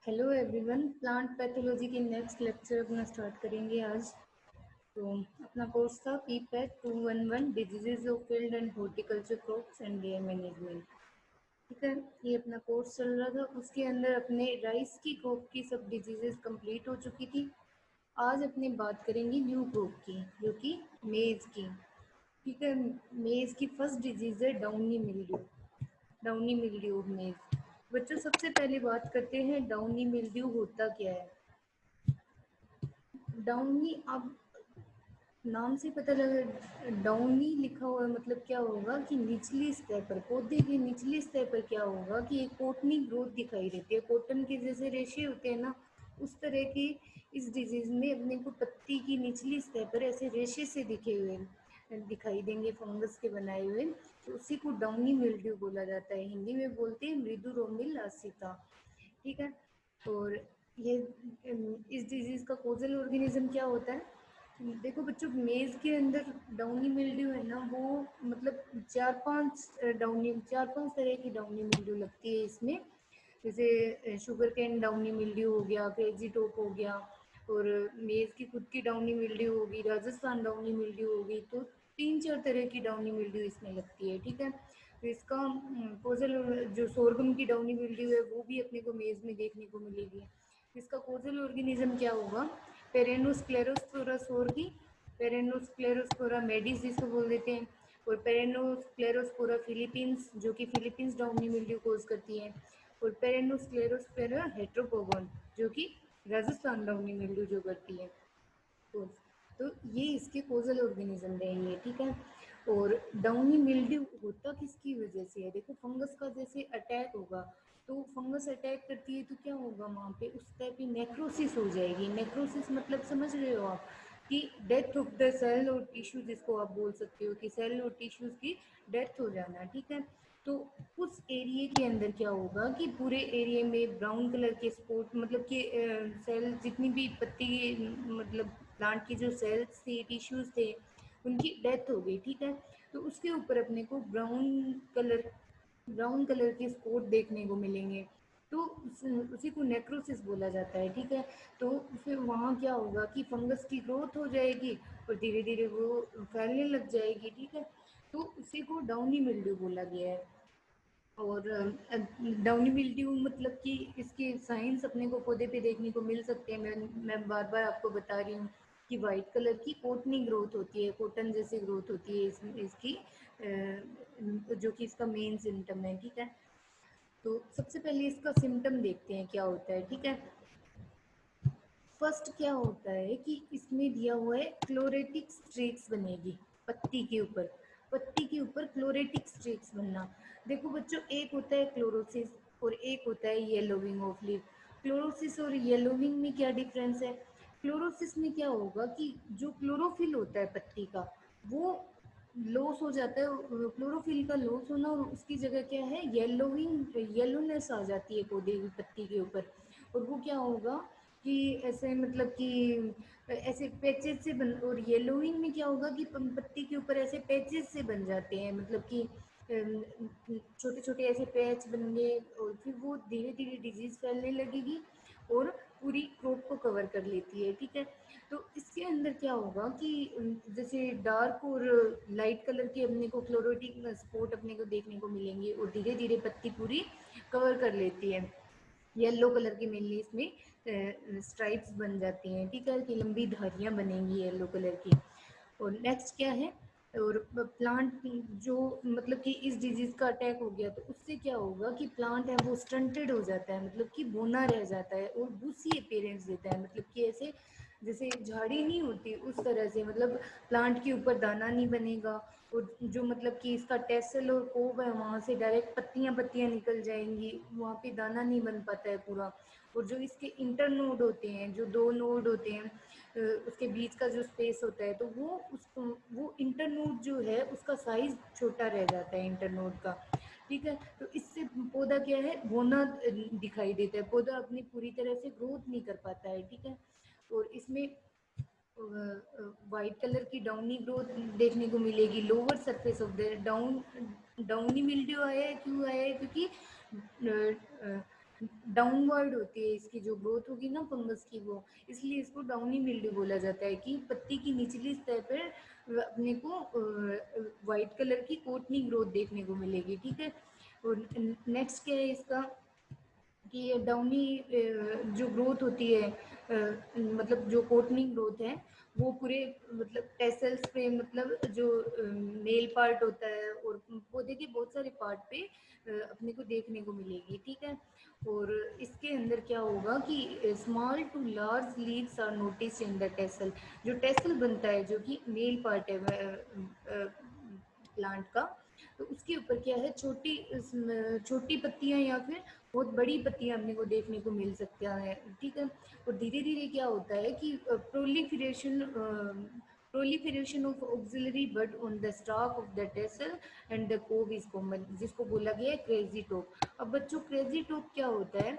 Hello everyone, plant pathology के next lecture अपना start करेंगे आज। तो अपना कोर्स था पीपैथ 211 diseases of field and horticulture crops and layer management. ठीक है, ये अपना कोर्स चल रहा था। उसके अंदर अपने राइस की क्रॉप की सब डिजीजेज कंप्लीट हो चुकी थी। आज अपने बात करेंगे न्यू क्रॉप की, जो कि मेज की। ठीक है, मेज की फर्स्ट डिजीज है डाउनी मिल्ड्यू। डाउनी मिल्ड्यू मेज। बच्चों, सबसे पहले बात करते हैं डाउनी मिल्ड्यू होता क्या है। डाउनी, अब नाम से पता लगा डाउनी लिखा हुआ है, मतलब क्या होगा कि निचली सतह पर, पौधे की निचली सतह पर क्या होगा कि एक कोटनी ग्रोथ दिखाई देती है। कॉटन के जैसे रेशे होते हैं ना, उस तरह की इस डिजीज में अपने को पत्ती की निचली सतह पर ऐसे रेशे से दिखे हुए दिखाई देंगे, फंगस के बनाए हुए। तो उसी को डाउनी मिल्ड्यू बोला जाता है। हिंदी में बोलते हैं मृदु रोमिल आसिता। ठीक है, और ये इस डिजीज का कोजल ऑर्गेनिज्म क्या होता है। देखो बच्चों, मेज के अंदर डाउनी मिल्ड्यू है ना, वो मतलब चार पांच तरह की डाउनी मिल्ड्यू लगती है इसमें। जैसे शुगर कैन डाउनी मिल्ड्यू हो गया, क्रेजी टॉप हो गया, और मेज की खुद की डाउनी मिल्ड्यू होगी, राजस्थान डाउनी मिल्ड्यू होगी। तो तीन चार तरह की डाउनी मिल्ड्यू इसमें लगती है। ठीक है, तो इसका कोजल, जो सोरगम की डाउनी मिल्ड्यू है वो भी अपने को मेज में देखने को मिलेगी। इसका कोजल ऑर्गेनिज्म क्या होगा, पेरेनोस्क्लेरोस्पोरा सोरगी, पेरेनोस्क्लेरोस्पोरा मेडिस जिसको बोल देते हैं, और पेरेनोस्क्लेरोस्पोरा फिलीपींस जो कि फिलीपींस डाउनी मिल्ड्यू कोज करती है, और पेरेनोस्क्लेरोस्पोरा हेट्रोपोगन जो कि राजस्थान डाउनी मिल्ड्यू जो करती है। तो ये इसके कोजल ऑर्गेनिज्म रहेंगे। ठीक है, और डाउनी मिल्ड्यू होता किसकी वजह से है। देखो, फंगस का जैसे अटैक होगा, तो फंगस अटैक करती है तो क्या होगा, वहाँ पे उस टाइप की नेक्रोसिस हो जाएगी। नेक्रोसिस मतलब समझ रहे हो आप, कि डेथ ऑफ द सेल और टिश्यू, जिसको आप बोल सकते हो कि सेल और टिश्यूज की डेथ हो जाना। ठीक है, तो उस एरिया के अंदर क्या होगा कि पूरे एरिया में ब्राउन कलर के स्पॉट, मतलब कि सेल, जितनी भी पत्ती मतलब प्लांट की जो सेल्स थे, टिश्यूज थे, उनकी डेथ हो गई। ठीक है, तो उसके ऊपर अपने को ब्राउन कलर के स्पॉट देखने को मिलेंगे। तो उसी को नेक्रोसिस बोला जाता है। ठीक है, तो फिर वहाँ क्या होगा कि फंगस की ग्रोथ हो जाएगी और धीरे धीरे वो फैलने लग जाएगी। ठीक है, तो उसी को डाउनी मिल्ड्यू बोला गया है। और डाउनी मिल्ड्यू मतलब कि इसके साइंस अपने को पौधे पे देखने को मिल सकते हैं। मैं बार बार आपको बता रही हूँ कि वाइट कलर की कोटनी ग्रोथ होती है, कॉटन जैसी ग्रोथ होती है इसकी, जो कि इसका मेन सिम्टम है। ठीक है, तो सबसे पहले इसका सिम्टम देखते हैं क्या होता है। ठीक है, फर्स्ट क्या होता है कि इसमें दिया हुआ है क्लोरेटिक स्ट्रेक्स बनेगी पत्ती के ऊपर। पत्ती के ऊपर क्लोरेटिक स्ट्रेक्स बनना। देखो बच्चों, एक होता है क्लोरोसिस और एक होता है येलोविंग ऑफ लीफ। क्लोरोसिस और येलोविंग में क्या डिफरेंस है। क्लोरोसिस में क्या होगा कि जो क्लोरोफिल होता है पत्ती का, वो लॉस हो जाता है। क्लोरोफिल का लॉस होना, और उसकी जगह क्या है, येलोनेस आ जाती है पौधे की पत्ती के ऊपर। और वो क्या होगा कि ऐसे मतलब कि ऐसे पैचेस से बन, और येलोइंग में क्या होगा कि पत्ती के ऊपर ऐसे पैचेस से बन जाते हैं, मतलब कि छोटे छोटे ऐसे पैच बन गए, और फिर वो धीरे धीरे डिजीज फैलने लगेगी और पूरी क्रॉप को कवर कर लेती है। ठीक है, तो इसके अंदर क्या होगा कि जैसे डार्क और लाइट कलर के अपने को क्लोरोटिक स्पॉट अपने को देखने को मिलेंगे, और धीरे धीरे पत्ती पूरी कवर कर लेती है। येलो कलर की मेनली इसमें स्ट्राइप्स बन जाती हैं। ठीक है, कि लंबी धारियां बनेंगी येलो कलर की। और नेक्स्ट क्या है, और प्लांट जो मतलब कि इस डिजीज का अटैक हो गया तो उससे क्या होगा कि प्लांट है वो स्टंटेड हो जाता है, मतलब कि बौना रह जाता है और बूसी अपीयरेंस देता है। मतलब कि ऐसे जैसे झाड़ी नहीं होती उस तरह से, मतलब प्लांट के ऊपर दाना नहीं बनेगा, और जो मतलब कि इसका टेसल और कोब है वहाँ से डायरेक्ट पत्तियां पत्तियां निकल जाएंगी, वहाँ पे दाना नहीं बन पाता है पूरा। और जो इसके इंटर नोड होते हैं, जो दो नोड होते हैं, उसके बीच का जो स्पेस होता है, तो वो इंटर नोड जो है उसका साइज छोटा रह जाता है इंटर नोड का। ठीक है, तो इससे पौधा क्या है, बौना दिखाई देता है, पौधा अपनी पूरी तरह से ग्रोथ नहीं कर पाता है। ठीक है, और इसमें वाइट कलर की डाउनी ग्रोथ देखने को मिलेगी lower surface of the downy mildew आया है, क्यों आया है, क्योंकि डाउनवर्ड होती है इसकी जो ग्रोथ होगी ना फंगस की, वो इसलिए इसको डाउनी मिल्ड्यू बोला जाता है कि पत्ती की निचली सतह पर अपने को वाइट कलर की कोटनी ग्रोथ देखने को मिलेगी। ठीक है, और नेक्स्ट क्या है इसका कि ये डाउनी जो ग्रोथ होती है, मतलब जो कोटनी ग्रोथ है वो पूरे मतलब टेसल्स पे, मतलब जो मेल पार्ट होता है और पौधे के बहुत सारे पार्ट पे अपने को देखने को मिलेगी। ठीक है, और इसके अंदर क्या होगा कि small to large leaves are notice in the tassel. जो टेसल बनता है जो कि मेल पार्ट है प्लांट का, तो उसके ऊपर क्या है, छोटी छोटी पत्तियां या फिर बहुत बड़ी पत्तियां अपने को देखने को मिल सकता है। ठीक है, और धीरे धीरे क्या होता है कि proliferation of axillary bud on the stalk of the tassel and the cob is common, जिसको बोला गया है क्रेजी टॉप। अब बच्चों क्रेजी टॉप क्या होता है,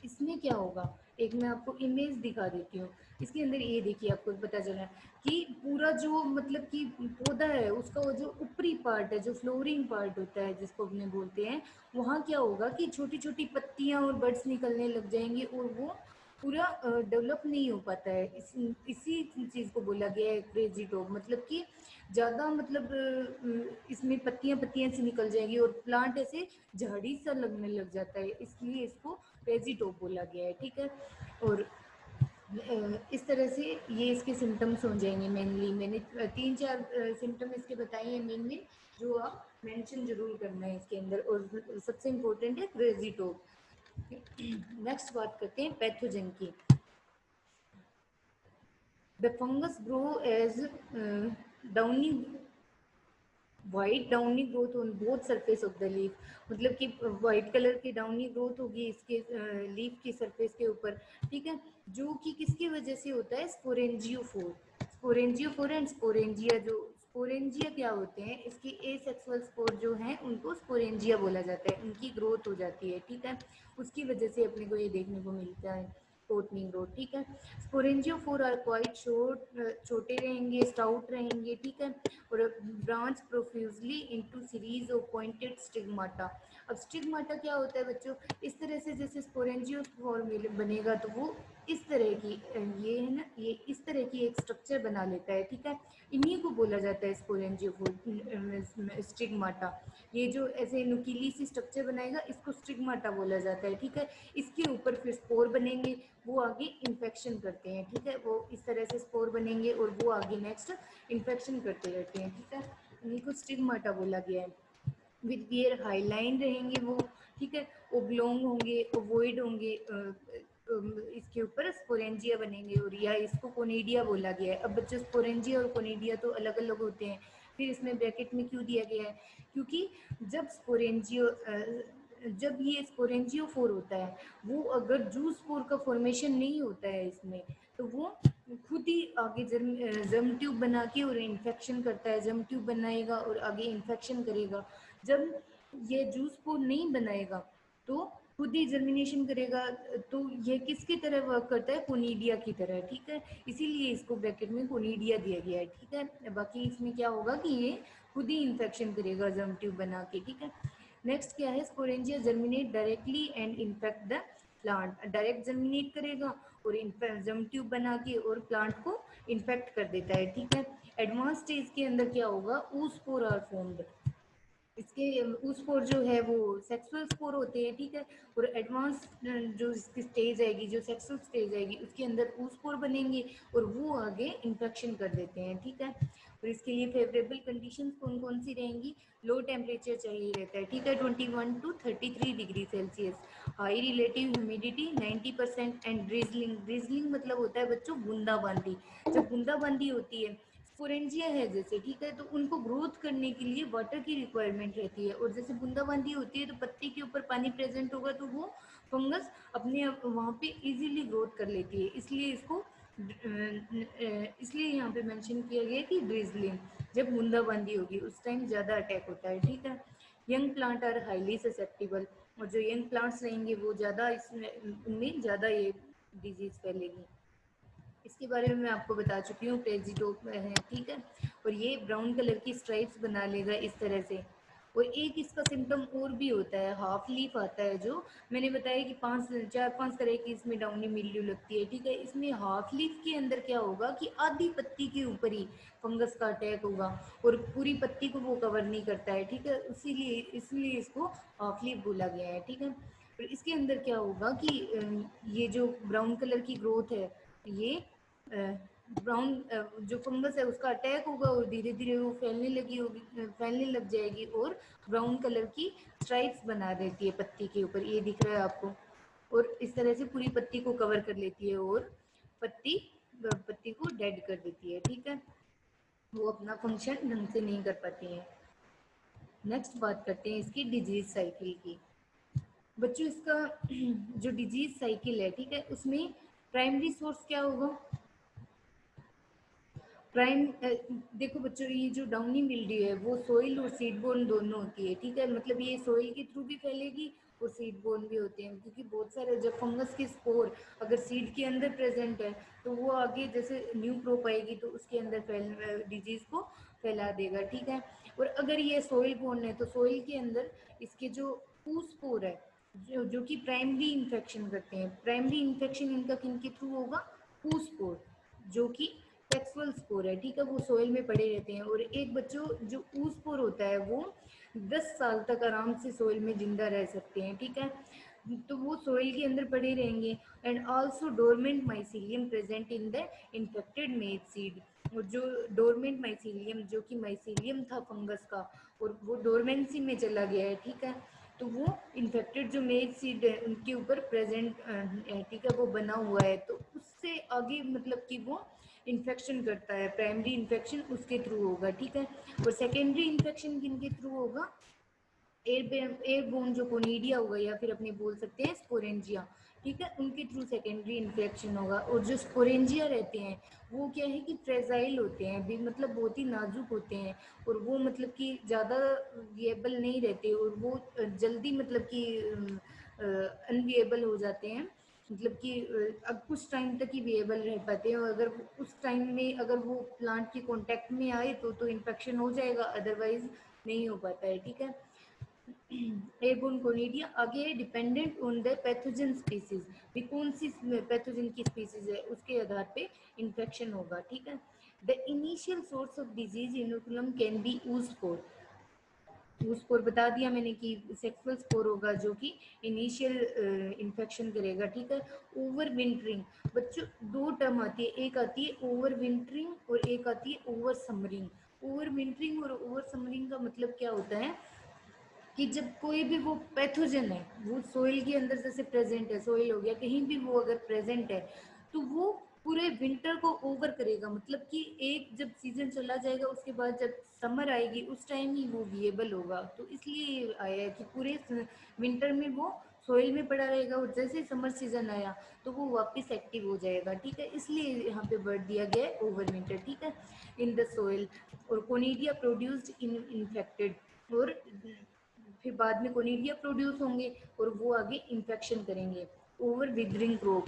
इसमें क्या होगा, एक मैं आपको इमेज दिखा देती हूँ। इसके अंदर ये देखिए आपको पता चला कि पूरा जो मतलब कि पौधा है उसका वो जो ऊपरी पार्ट है, जो फ्लोरिंग पार्ट होता है जिसको अपने बोलते हैं, वहाँ क्या होगा कि छोटी छोटी पत्तियां और बड्स निकलने लग जाएंगे और वो पूरा डेवलप नहीं हो पाता है। इसी चीज़ को बोला गया है क्रेजी टॉप, मतलब कि ज़्यादा मतलब इसमें पत्तियां पत्तियां से निकल जाएगी और प्लांट ऐसे झाड़ी सा लगने लग जाता है, इसलिए इसको क्रेजी टॉप बोला गया है। ठीक है, और इस तरह से ये इसके सिम्टम्स हो जाएंगे। मेनली मैंने 3-4 सिम्टम इसके बताए हैं मेन में, जो आप मेंशन जरूर करना है इसके अंदर, और सबसे इम्पोर्टेंट है क्रेजी टॉप। नेक्स्ट बात करते हैं पैथोजन की। The fungus grow as downy white downy growth on both surface of the leaf, मतलब कि वाइट कलर की डाउनी ग्रोथ होगी इसके लीफ की सरफेस के ऊपर। ठीक है, जो कि किसकी वजह से होता है, स्पोरेंजियोफोर। स्पोरेंजियोफोर एंड स्पोरेंजिया, जो स्पोरेंजिया क्या होते हैं, इसके एसेक्सुअल स्पोर जो हैं उनको स्पोरेंजिया बोला जाता है, उनकी ग्रोथ हो जाती है। ठीक है, उसकी वजह से अपने को ये देखने को मिलता है कोटनिंग ग्रोथ। ठीक है, स्पोरेंजियोफोर आर क्वाइट शॉर्ट, छोटे रहेंगे, स्टाउट रहेंगे। ठीक है, और branch profusely into series of pointed stigmata. अब स्टिग्माटा क्या होता है बच्चों, इस तरह से जैसे स्पोरेंजियोफोर बनेगा तो वो इस तरह की ये है ना, ये इस तरह की एक स्ट्रक्चर बना लेता है। ठीक है, इन्हीं को बोला जाता है स्पोरेंजियोफोर स्टिग्माटा। ये जो ऐसे नुकीली सी स्ट्रक्चर बनाएगा इसको स्टिग्माटा बोला जाता है। ठीक है, इसके ऊपर फिर स्पोर बनेंगे, वो आगे इन्फेक्शन करते हैं। ठीक है, वो इस तरह से स्पोर बनेंगे और वो आगे नेक्स्ट इन्फेक्शन करते रहते हैं। ठीक है, इन्हीं को स्टिग्माटा बोला गया है। विद ईयर हाईलाइन रहेंगे वो। ठीक है, ओब्लोंग होंगे, ओवॉइड होंगे, इसके ऊपर स्पोरेंजिया बनेंगे, और या इसको कोनिडिया बोला गया है। अब बच्चों स्पोरेंजिया और कोनिडिया तो अलग अलग होते हैं, फिर इसमें ब्रैकेट में क्यों दिया गया है, क्योंकि जब जब ये स्पोरेंजियोफोर होता है, वो अगर जू स्पोर का फॉर्मेशन नहीं होता है इसमें, तो वो खुद ही आगे जर्म ट्यूब बना के और इन्फेक्शन करता है, जर्म ट्यूब बनाएगा और आगे इन्फेक्शन करेगा। जब ये जूस स्पोर नहीं बनाएगा तो खुद ही जर्मिनेशन करेगा, तो ये किसकी तरह वर्क करता है, कोनिडिया की तरह। ठीक है, इसीलिए इसको ब्रैकेट में कोनिडिया दिया गया है। ठीक है, बाकी इसमें क्या होगा कि ये खुद ही इन्फेक्शन करेगा जर्म ट्यूब बना के। ठीक है, नेक्स्ट क्या है, sporangia germinate directly and infect the plant. Direct germinate करेगा और जर्म ट्यूब बना के और प्लांट को इन्फेक्ट कर देता है। ठीक है, एडवांस स्टेज के अंदर क्या होगा, oospore आर फॉर्म्ड। इसके oospore जो है वो सेक्सुअल स्पोर होते हैं। ठीक है, और एडवांस जो इसकी स्टेज आएगी, जो सेक्सुअल स्टेज आएगी, उसके अंदर oospore बनेंगे और वो आगे इन्फेक्शन कर देते हैं। ठीक है, और इसके लिए फेवरेबल कंडीशंस कौन कौन सी रहेंगी, लो टेम्परेचर चाहिए रहता है। ठीक है, 21 to 33 degree Celsius, high relative humidity 90% and drizzling. Drizzling मतलब होता है बच्चों बूंदाबांदी। जब बूंदाबांदी होती है, स्पोरेंजिया है जैसे, ठीक है, तो उनको ग्रोथ करने के लिए वाटर की रिक्वायरमेंट रहती है, और जैसे बूंदाबांदी होती है तो पत्ती के ऊपर पानी प्रेजेंट होगा तो वो फंगस अपने वहाँ पे इजीली ग्रोथ कर लेती है। इसलिए इसको इसलिए यहाँ पे मेंशन किया गया कि ड्रिजलिंग, जब बूंदाबांदी होगी उस टाइम ज़्यादा अटैक होता है। ठीक है, young plant are highly susceptible, और जो यंग प्लांट्स रहेंगे वो ज़्यादा इसमें उनमें ज़्यादा ये डिजीज़ फैलेगी। इसके बारे में मैं आपको बता चुकी हूँ, क्रेजी टॉप है। ठीक है, और ये ब्राउन कलर की स्ट्राइप्स बना लेगा इस तरह से, और एक इसका सिम्टम और भी होता है, हाफ लीफ आता है, जो मैंने बताया कि 4-5 तरह की इसमें डाउनी मिल्ड्यू लगती है, ठीक है। इसमें हाफ लीफ के अंदर क्या होगा कि आधी पत्ती के ऊपर ही फंगस का अटैक होगा और पूरी पत्ती को वो कवर नहीं करता है, ठीक है। इसीलिए इसलिए इसको हाफ लीफ बोला गया है, ठीक है। और इसके अंदर क्या होगा कि ये जो ब्राउन कलर की ग्रोथ है, ये ब्राउन जो फंगस है उसका अटैक होगा और धीरे धीरे वो फैलने लग जाएगी और ब्राउन कलर की स्ट्राइप्स बना देती है पत्ती के ऊपर, ये दिख रहा है आपको। और इस तरह से पूरी पत्ती को कवर कर लेती है और पत्ती पत्ती को डेड कर देती है, ठीक है। वो अपना फंक्शन ढंग से नहीं कर पाती है। नेक्स्ट बात करते हैं इसकी डिजीज साइकिल की। बच्चों इसका जो डिजीज साइकिल है, ठीक है, उसमें प्राइमरी सोर्स क्या होगा? प्राइम देखो बच्चों, ये जो डाउनी मिल्ड्यू है वो सोइल और सीड बोर्न दोनों होती है, ठीक है। मतलब ये सोइल के थ्रू भी फैलेगी और सीड बोर्न भी होते हैं, क्योंकि बहुत सारे जब फंगस के स्पोर अगर सीड के अंदर प्रेजेंट है तो वो आगे जैसे न्यू क्रॉप आएगी तो उसके अंदर डिजीज को फैला देगा, ठीक है। और अगर ये सोइल बोर्न है तो सोइल के अंदर इसके जो स्पोर है, जो कि प्राइमरी इन्फेक्शन करते हैं। प्राइमरी इन्फेक्शन इनका किन के थ्रू होगा? स्पोर, जो कि टेक्सुअल स्पोर है, ठीक है, वो सोइल में पड़े रहते हैं। और एक बच्चों जो स्पोर होता है वो 10 साल तक आराम से सोइल में जिंदा रह सकते हैं, ठीक है। तो वो सोइल के अंदर पड़े रहेंगे। And also dormant mycelium present in the infected maize seed. और जो डोरमेंट माइसीलियम, जो कि माइसीलियम था फंगस का और वो डोरमेंसी में चला गया है, ठीक है, तो वो इन्फेक्टेड जो मेज सीड है उनके ऊपर प्रेजेंट है, ठीक है, वो बना हुआ है। तो उससे आगे मतलब कि वो इन्फेक्शन करता है, प्राइमरी इन्फेक्शन उसके थ्रू होगा, ठीक है। और सेकेंडरी इन्फेक्शन किनके थ्रू होगा? एयरबोर्न जो कोनीडिया होगा या फिर अपने बोल सकते हैं स्पोरेंजिया, ठीक है, उनके थ्रू सेकेंडरी इन्फेक्शन होगा। और जो स्पोरेंजिया रहते हैं वो क्या है कि फ्रेजाइल होते हैं भी, मतलब बहुत ही नाजुक होते हैं और वो मतलब कि ज़्यादा विएबल नहीं रहते और वो जल्दी मतलब कि अनविएबल हो जाते हैं। मतलब कि अब कुछ टाइम तक ही विएबल रह पाते हैं और अगर उस टाइम में अगर वो प्लांट के कांटेक्ट में आए तो इन्फेक्शन हो जाएगा, अदरवाइज नहीं हो पाता है, ठीक है। एयरबोर्न कोनिडिया आगे dependent on the pathogen species, भी कौन सी पैथोजन की स्पीसीज है उसके आधार पे इन्फेक्शन होगा, ठीक है। The initial source of disease inoculum can be ऊस्पोर। Spore बता दिया मैंने कि सेक्सुअल स्पोर होगा जो कि इनिशियल इन्फेक्शन करेगा, ठीक है। ओवर विंटरिंग, बच्चों दो टर्म आती है, एक आती है ओवर विंटरिंग और एक आती है ओवर समरिंग। ओवर विंटरिंग और ओवर समरिंग का मतलब क्या होता है कि जब कोई भी वो पैथोजन है वो सोइल के अंदर जैसे प्रेजेंट है, सोइल हो गया कहीं भी वो अगर प्रेजेंट है तो वो पूरे विंटर को ओवर करेगा। मतलब कि एक जब सीजन चला जाएगा उसके बाद जब समर आएगी उस टाइम ही वो विएबल होगा। तो इसलिए आया है कि पूरे विंटर में वो सोइल में पड़ा रहेगा और जैसे समर सीजन आया तो वो वापस एक्टिव हो जाएगा, ठीक है। इसलिए यहाँ पे वर्ड दिया गया है ओवर विंटर, ठीक है, इन द सोइल। और कोनिडिया प्रोड्यूस्ड इन इन्फेक्टेड, और फिर बाद में कोनिडिया प्रोड्यूस होंगे और वो आगे इन्फेक्शन करेंगे। Over withering crop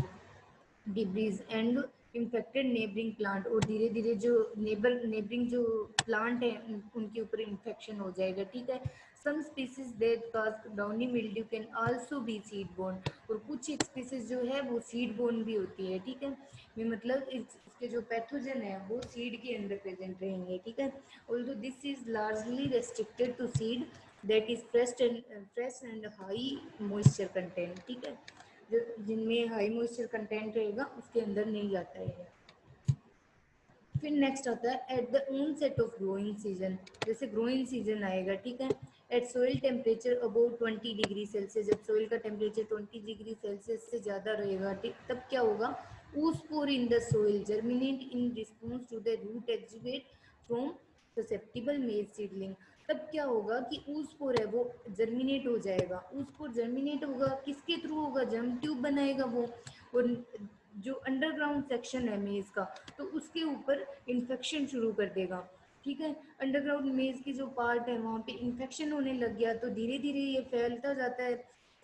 debris and infected neighbouring plant, और धीरे धीरे जो नेबरिंग जो प्लांट है उनके ऊपर इन्फेक्शन हो जाएगा, ठीक है। Some species that cause downy mildew can also be seed borne, और कुछ एक स्पीसीज जो है वो सीड बोर्न भी होती है, ठीक है। ये मतलब इसके जो पैथोजन है वो सीड के अंदर प्रेजेंट रहेंगे, ठीक है। Although this is largely restricted to seed that is fresh and high moisture content, ठीक है। जो जिनमें हाई मॉइस्चर कंटेंट रहेगा उसके अंदर नहीं जाता है। फिर नेक्स्ट आता है at the onset of growing season, जैसे ग्रोइंग सीजन आएगा, ठीक है। At soil temperature about 20 degree Celsius, जब सोइल का टेम्परेचर 20 डिग्री सेल्सियस से ज़्यादा रहेगा, ठीक, तब क्या होगा? oospore in the soil germinate in response to the root exudate from susceptible maize seedling। तब क्या होगा कि ऊस्पोर है वो जर्मिनेट हो जाएगा। ऊस्पोर जर्मिनेट होगा किसके थ्रू होगा? जर्म ट्यूब बनाएगा वो, और जो अंडरग्राउंड सेक्शन है मेज का तो उसके ऊपर इन्फेक्शन शुरू कर देगा, ठीक है। अंडरग्राउंड मेज की जो पार्ट है वहाँ पे इन्फेक्शन होने लग गया तो धीरे धीरे ये फैलता जाता है,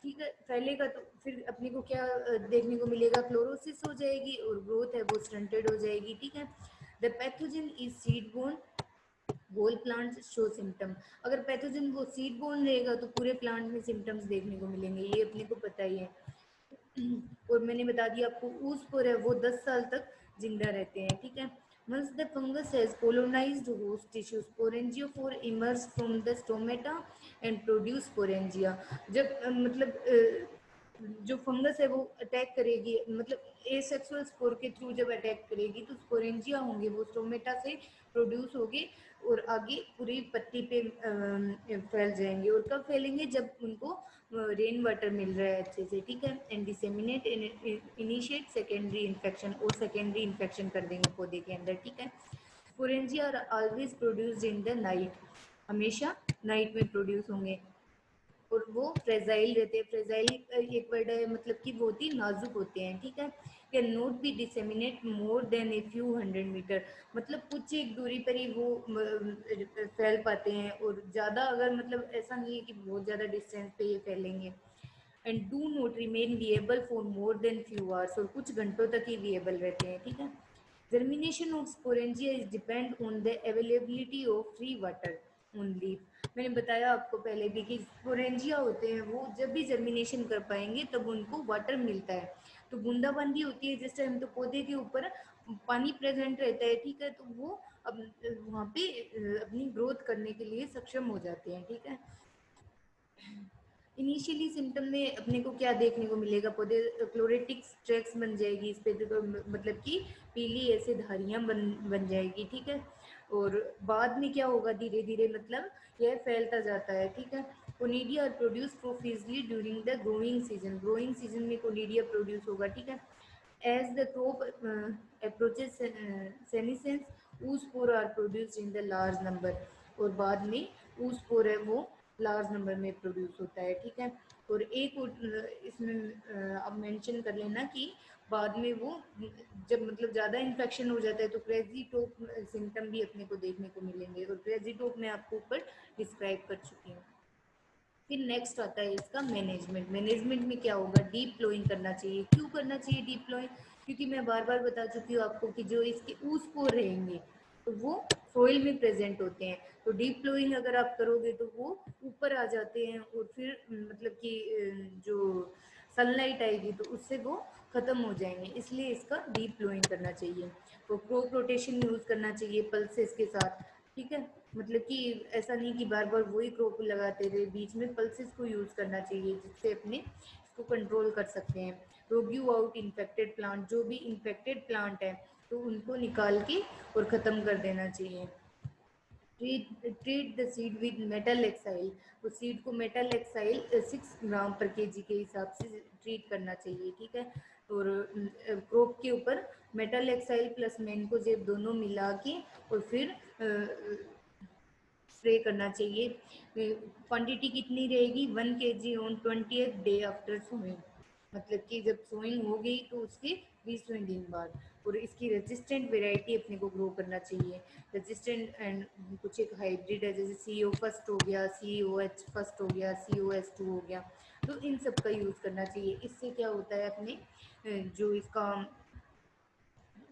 ठीक है। फैलेगा तो फिर अपने को क्या देखने को मिलेगा? क्लोरोसिस हो जाएगी और ग्रोथ है वो स्टंटेड हो जाएगी, ठीक है। The pathogen is seed borne whole plant show symptom. अगर पैथोजन वो सीड बोर्न रहेगा तो पूरे प्लांट में सिम्टम्स देखने को मिलेंगे, ये अपने को पता ही है। और मैंने बता दिया आपको ऊसपोर है वो 10 साल तक जिंदा रहते हैं, ठीक है। Once the fungus has colonized host tissue, sporangiopore emerge from the stomata and produce sporangia। जब जो फंगस है वो अटैक करेगी, मतलब एसेक्सुअल स्पोर के थ्रू जब अटैक करेगी तो स्पोरेंजिया होंगे, वो स्टोमेटा से प्रोड्यूस होंगे और आगे पूरी पत्ती पे फैल जाएंगे। और कब फैलेंगे? जब उनको रेन वाटर मिल रहा है अच्छे से, ठीक है। And disseminate initiate secondary infection, और सेकेंडरी इन्फेक्शन कर देंगे पौधे के अंदर, ठीक है। Sporangia are always produced in the night, हमेशा नाइट में प्रोड्यूस होंगे। और वो फ्रेजाइल रहते हैं। फ्रेजाइल एक वर्ड है, मतलब कि बहुत ही नाजुक होते हैं, ठीक है। Can not be disseminate more than a few 100 metre, मतलब कुछ एक दूरी पर ही वो फैल पाते हैं, और ज़्यादा अगर मतलब ऐसा नहीं है कि बहुत ज़्यादा डिस्टेंस पे ये फैलेंगे। And do not remain viable for more than few hours, और कुछ घंटों तक ही विएबल रहते हैं, ठीक है। Germination of sporangia is depend on the availability of free water on leaf. मैंने बताया आपको पहले भी कि स्पोरेंजिया होते हैं वो जब भी जर्मिनेशन कर पाएंगे तब उनको वाटर मिलता है। तो बूंदाबांदी होती है जिस टाइम, तो पौधे के ऊपर पानी प्रेजेंट रहता है, ठीक है, तो वो अब वहाँ पे अपनी ग्रोथ करने के लिए सक्षम हो जाते हैं, ठीक है। इनिशियली सिम्टम में अपने को क्या देखने को मिलेगा? पौधे क्लोरेटिक स्ट्रेक्स बन जाएगी इस पे, तो मतलब कि पीली ऐसे धारियां बन बन जाएगी, ठीक है। और बाद में क्या होगा? धीरे धीरे मतलब यह फैलता जाता है, ठीक है। Conidia are produce profusely during the growing season, growing season में कोनिडिया प्रोड्यूस होगा, ठीक है। As the crop approaches senescence, oospore are produced in the large number, और बाद में oospore है वो लार्ज नंबर में प्रोड्यूस होता है, ठीक है। और एक इसमें अब मेंशन कर लेना कि बाद में वो जब मतलब ज़्यादा इन्फेक्शन हो जाता है तो क्रेजिटोप सिम्टम भी अपने को देखने को मिलेंगे, और क्रेजिटोप मैं आपको ऊपर डिस्क्राइब कर चुकी हूँ। फिर नेक्स्ट आता है इसका मैनेजमेंट। मैनेजमेंट में क्या होगा? डीप प्लोइंग करना चाहिए। क्यों करना चाहिए डीप प्लोइंग? क्योंकि मैं बार बार बता चुकी हूँ आपको कि जो इसके ऊसपोर रहेंगे तो वो सोइल में प्रेजेंट होते हैं, तो डीप प्लोइंग अगर आप करोगे तो वो ऊपर आ जाते हैं, और फिर मतलब कि जो सनलाइट आएगी तो उससे वो ख़त्म हो जाएंगे, इसलिए इसका डीप प्लोइंग करना चाहिए। तो क्रॉप रोटेशन यूज़ करना चाहिए पल्सेस के साथ, ठीक है। मतलब कि ऐसा नहीं कि बार बार वही क्रॉप लगाते रहे, बीच में पल्सेस को यूज़ करना चाहिए जिससे अपने इसको कंट्रोल कर सकते हैं। रोग्यू आउट इन्फेक्टेड प्लांट, जो भी इन्फेक्टेड प्लांट है तो उनको निकाल के और ख़त्म कर देना चाहिए। Treat the seed with metalaxyl, तो सीड को मेटल एक्साइल 6 ग्राम पर केजी के हिसाब से ट्रीट करना चाहिए, ठीक है। और क्रोप के ऊपर मेटल एक्साइल प्लस मैनकोजेब दोनों मिला के और फिर स्प्रे करना चाहिए। क्वांटिटी कितनी रहेगी? 1 kg on 20th day after sowing, मतलब कि जब सोइंग हो गई तो उसके 20वें दिन बाद। और इसकी रेजिस्टेंट वेराइटी अपने को ग्रो करना चाहिए। रेजिस्टेंट एंड कुछ एक हाइब्रिड है, जैसे CO फर्स्ट हो गया, COH फर्स्ट हो गया, COS2 हो गया, तो इन सब का यूज़ करना चाहिए। इससे क्या होता है, अपने जो इसका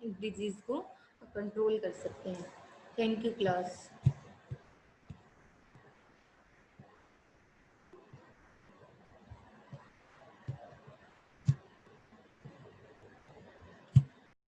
डिजीज़ को कंट्रोल कर सकते हैं। Thank you class.